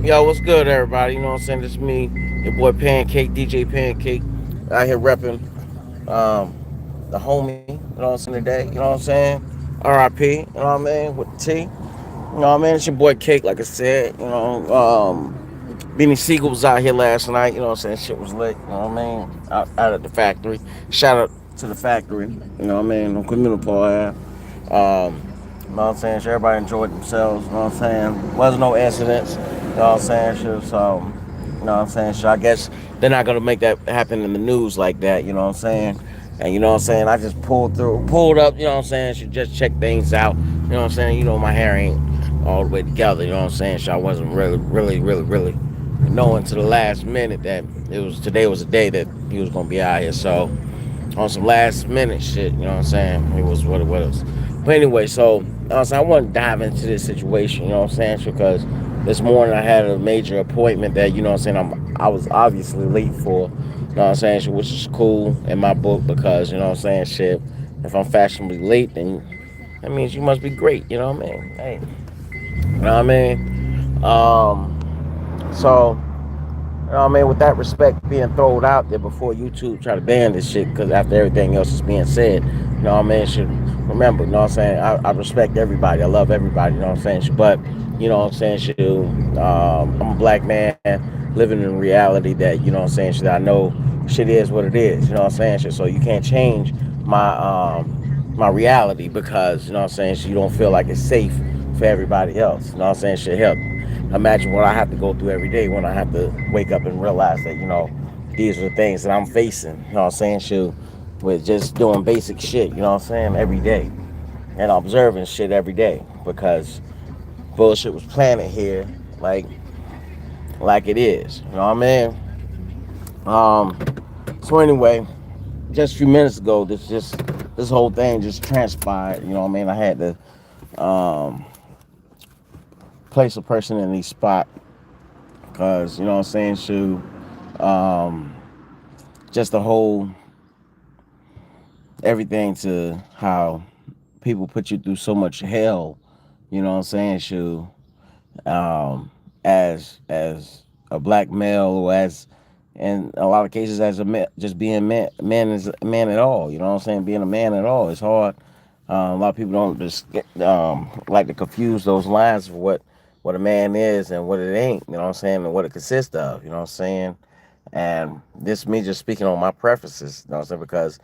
Yo, what's good, everybody? You know what I'm saying? This is me, your boy Pancake, DJ Pancake, out here repping the homie, you know what I'm saying, today, you know what I'm saying? RIP, you know what I mean, with the T. You know what I mean? It's your boy Cake, like I said, Beanie Siegel was out here last night, you know what I'm saying? Shit was lit, you know what I mean? Out at the factory. Shout out to the factory, you know what I mean? On Communal Paul. You know what I'm saying? Sure, everybody enjoyed themselves, you know what I'm saying? Wasn't no incidents, you know what I'm saying? Sure, so, you know what I'm saying? Sure, I guess they're not gonna make that happen in the news like that, you know what I'm saying? And you know what I'm saying? I just pulled up, you know what I'm saying? Should just check things out, you know what I'm saying? You know, my hair ain't all the way together, you know what I'm saying? So I wasn't really knowing to the last minute that today was the day that he was gonna be out here. So on some last minute shit, you know what I'm saying? It was what it was. But anyway, so I want to dive into this situation, you know what I'm saying? Because this morning I had a major appointment that, you know what I'm saying, I was obviously late for, you know what I'm saying, which is cool in my book because, you know what I'm saying, shit, if I'm fashionably late, then that means you must be great, you know what I mean? Hey, you know what I mean? So you know what I mean? With that respect being thrown out there before YouTube try to ban this shit, because after everything else is being said, you know what I mean? Should remember, you know what I'm saying? I respect everybody. I love everybody, you know what I'm saying? But, you know what I'm saying? I'm a black man living in reality that, you know what I'm saying? Should I know shit is what it is, you know what I'm saying? So you can't change my reality because, you know what I'm saying? So you don't feel like it's safe for everybody else, you know what I'm saying? Shit, help imagine what I have to go through every day when I have to wake up and realize that, these are the things that I'm facing, you know what I'm saying? Shoot, with just doing basic shit, you know what I'm saying, every day. And observing shit every day because bullshit was planted here like like it is. You know what I mean? Um so anyway, just a few minutes ago this whole thing just transpired, you know what I mean? I had to place a person in the spot because, you know what I'm saying, shoot, um just the whole everything to how people put you through so much hell, you know what I'm saying, Shu, as a black male or as in a lot of cases as a man, just being man is a man at all, you know what I'm saying, being a man at all is hard. A lot of people don't just like to confuse those lines of what a man is and what it ain't, you know what I'm saying, and what it consists of, you know what I'm saying. And this me just speaking on my preferences, you know what I'm saying, because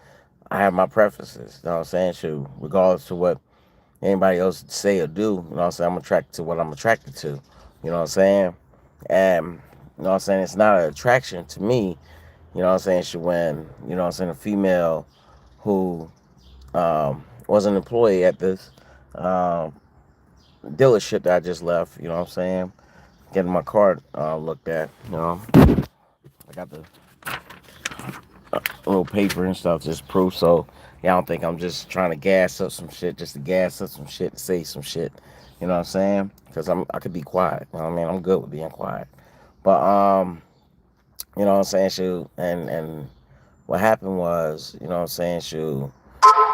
I have my preferences, you know what I'm saying, shoot, regardless to what anybody else say or do, you know what I'm saying, I'm attracted to what I'm attracted to, you know what I'm saying. And you know what I'm saying, it's not an attraction to me, you know what I'm saying, shoot, when, you know what I'm saying, a female who was an employee at this um, dealership that I just left, you know what I'm saying, getting my car looked at, you know, I got the little paper and stuff, just proof. So y'all don't think I'm just trying to gas up some shit, just to gas up some shit, to say some shit. You know what I'm saying? Because I could be quiet. You know what I mean? I'm good with being quiet. But you know what I'm saying, shoot. And what happened was, you know what I'm saying, shoot.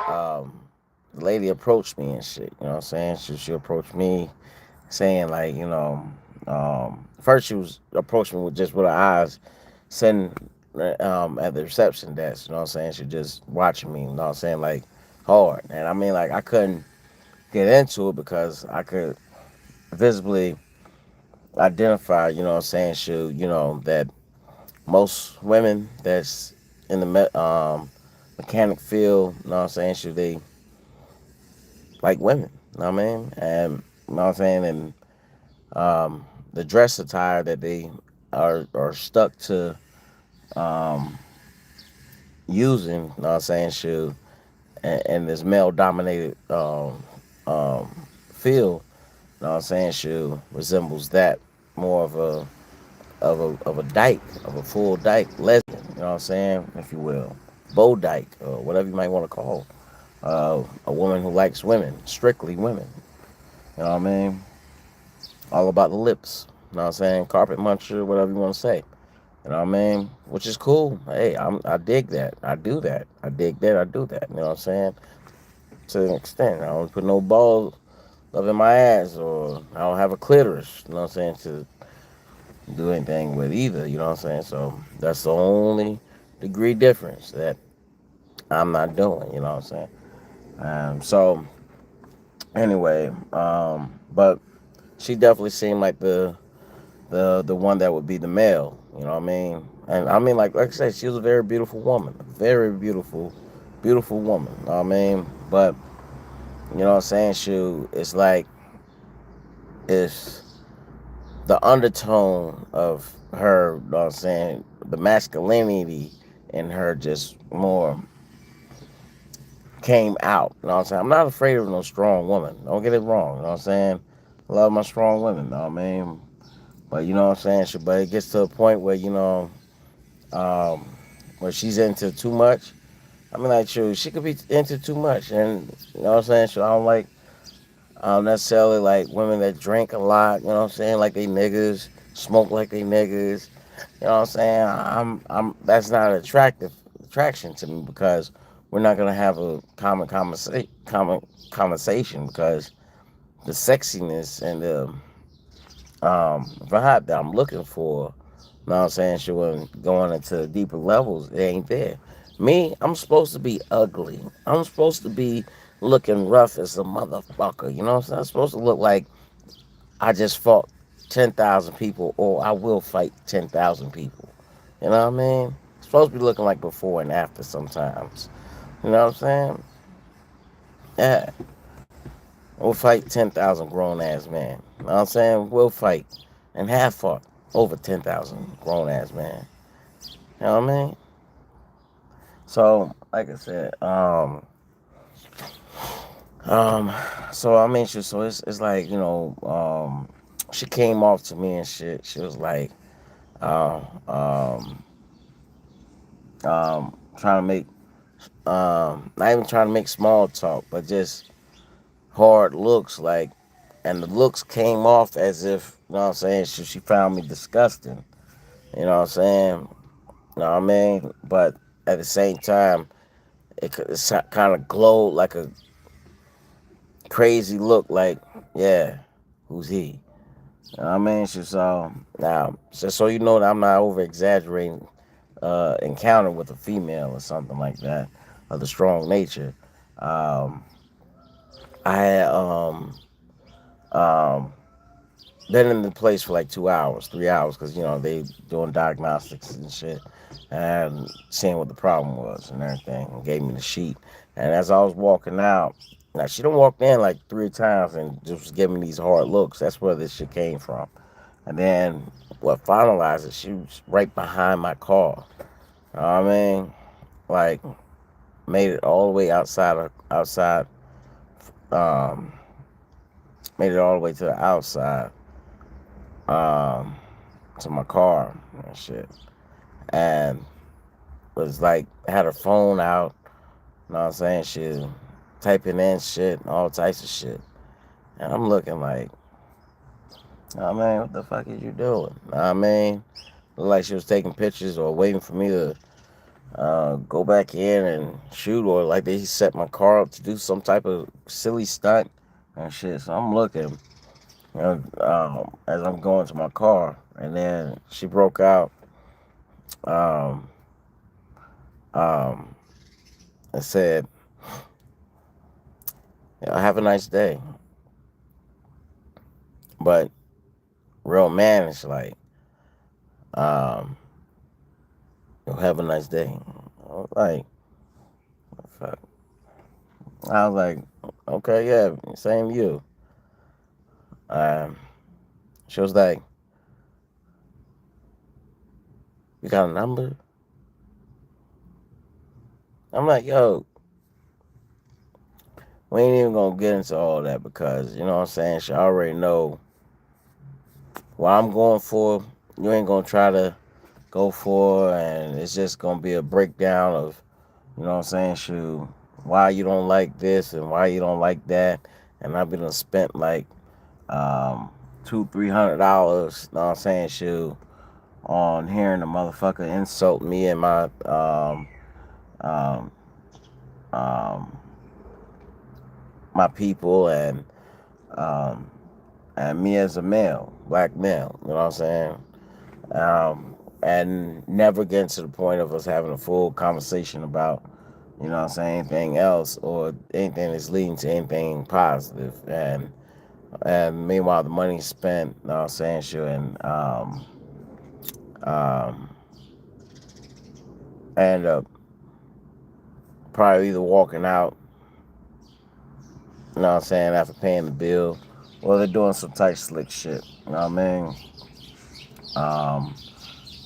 Um, the lady approached me and shit. You know what I'm saying? She approached me saying like, first she was approaching me with just with her eyes, sitting at the reception desk. You know what I'm saying? She just watching me. You know what I'm saying? Like hard, and I mean like I couldn't get into it because I could visibly identify. You know what I'm saying? That most women that's in the mechanic field. You know what I'm saying? They like women. You know what I mean? And you know what I'm saying? And the dress attire that they are stuck to um, using, you know what I'm saying, and this male dominated field, you know what I'm saying, resembles that more of a dyke, of a full dyke lesbian, you know what I'm saying, if you will. Bow dyke, or whatever you might want to call a woman who likes women, strictly women. You know what I mean? All about the lips. You know what I'm saying? Carpet muncher, whatever you want to say. You know what I mean? Which is cool. Hey, I dig that. I do that. I dig that. I do that. You know what I'm saying? To an extent. I don't put no balls up in my ass or I don't have a clitoris. You know what I'm saying? do anything with either. You know what I'm saying? So that's the only degree difference that I'm not doing. You know what I'm saying? So anyway, but she definitely seemed like the one that would be the male. You know what I mean? And I mean, like I said, she was a very beautiful woman, very beautiful, beautiful woman. You know what I mean? But you know what I'm saying? It's like it's the undertone of her. You know what I'm saying? The masculinity in her just more came out. You know what I'm saying? I'm not afraid of no strong woman. Don't get it wrong. You know what I'm saying? I love my strong women. You know what I mean? But you know what I'm saying? But it gets to a point where um, where she's into too much. I mean, like, she could be into too much, and you know what I'm saying. I don't like necessarily like women that drink a lot. You know what I'm saying? Like they niggas, smoke like they niggas. You know what I'm saying? I'm. That's not attraction to me because we're not gonna have a common conversation because the sexiness and the vibe that I'm looking for. You know what I'm saying? She wasn't going into deeper levels. It ain't there. Me, I'm supposed to be ugly. I'm supposed to be looking rough as a motherfucker. You know what I'm saying? I'm supposed to look like I just fought 10,000 people or I will fight 10,000 people. You know what I mean? It's supposed to be looking like before and after sometimes. You know what I'm saying? Yeah. We'll fight 10,000 grown ass men. You know what I'm saying? We'll fight and have fought over 10,000 grown ass men. You know what I mean? So, like I said, um, so I mean, it's like she came off to me and shit. She was like, uh, um, trying to make, not even trying to make small talk, but just hard looks, like, and the looks came off as if, you know what I'm saying, she found me disgusting. You know what I'm saying? You know what I mean? But at the same time, it kind of glowed like a crazy look, like, yeah, who's he? You know what I mean? So now, just so you know that I'm not over exaggerating encounter with a female or something like that of the strong nature. Um, I had um, been in the place for like 2 hours, 3 hours, because they doing diagnostics and shit, and seeing what the problem was and everything, and gave me the sheet. And as I was walking out, now she done walked in like 3 times and just was giving me these hard looks. That's where this shit came from. And then what finalized it, she was right behind my car. You know what I mean? Like, made it all the way outside, um, made it all the way to the outside, um, to my car and shit. And was like, had her phone out, you know what I'm saying? She typing in shit, all types of shit. And I'm looking like, oh man, what the fuck is you doing? I mean, looked like she was taking pictures or waiting for me to go back in and shoot, or like they set my car up to do some type of silly stunt and shit. So I'm looking, as I'm going to my car, and then she broke out um, um, and said, "Have a nice day," but real man is like, um, "Have a nice day." I was like, fuck. I was like, okay, yeah, same you. Um, she was like, "You got a number?" I'm like, yo, we ain't even gonna get into all that because you know what I'm saying. She already know what I'm going for. You ain't gonna try to go for, and it's just gonna be a breakdown of, you know what I'm saying. Shoot, why you don't like this and why you don't like that, and I've been spent like um $200-300. You know what I'm saying. Shoot, on hearing the motherfucker insult me and my um um my people um and me as a male, black male, you know what I'm saying? and never getting to the point of us having a full conversation about, you know what I'm saying, anything else or anything that's leading to anything positive. And meanwhile, the money's spent, you know what I'm saying, sure, and um, I end up probably either walking out, you know what I'm saying, after paying the bill, or they're doing some type slick shit, you know what I mean? Um,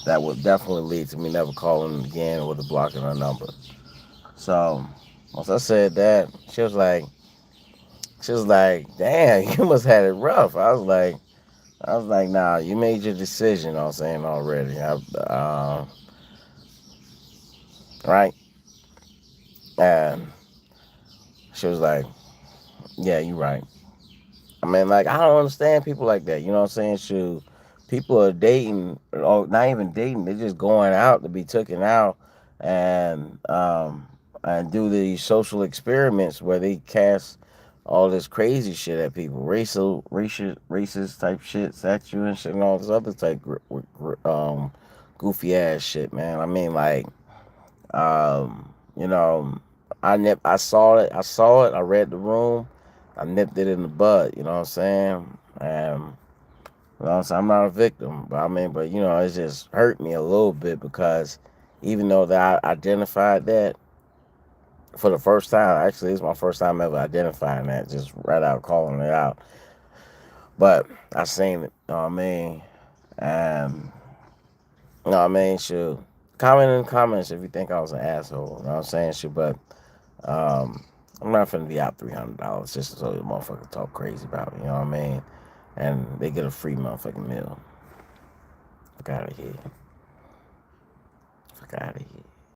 that would definitely lead to me never calling them again or blocking her number. So once I said that, she was like, damn, you must have it rough. I was like, nah, you made your decision, you know what I'm saying, already. Right? And she was like, yeah, you right. I mean, like, I don't understand people like that. You know what I'm saying? Shoot, people are dating, or not even dating. They're just going out to be taken out, and and do these social experiments where they cast all this crazy shit at people, racist type shit at you and shit, and all this other type goofy ass shit, man. I mean, like, you know, I saw it. I saw it. I read the room. I nipped it in the bud. You know what I'm saying? You know what I'm saying? I'm not a victim, but I mean, but you know, it just hurt me a little bit because even though that I identified that for the first time, actually, it's my first time ever identifying that, just right out calling it out. But I seen it. You know what I mean? And you know what I mean? Shoot, comment in the comments if you think I was an asshole. You know what I'm saying? Shoot, but Um, I'm not finna be out $300 just so the motherfucker talk crazy about me. You know what I mean? And they get a free motherfucking meal. Fuck out of here. Fuck out of here.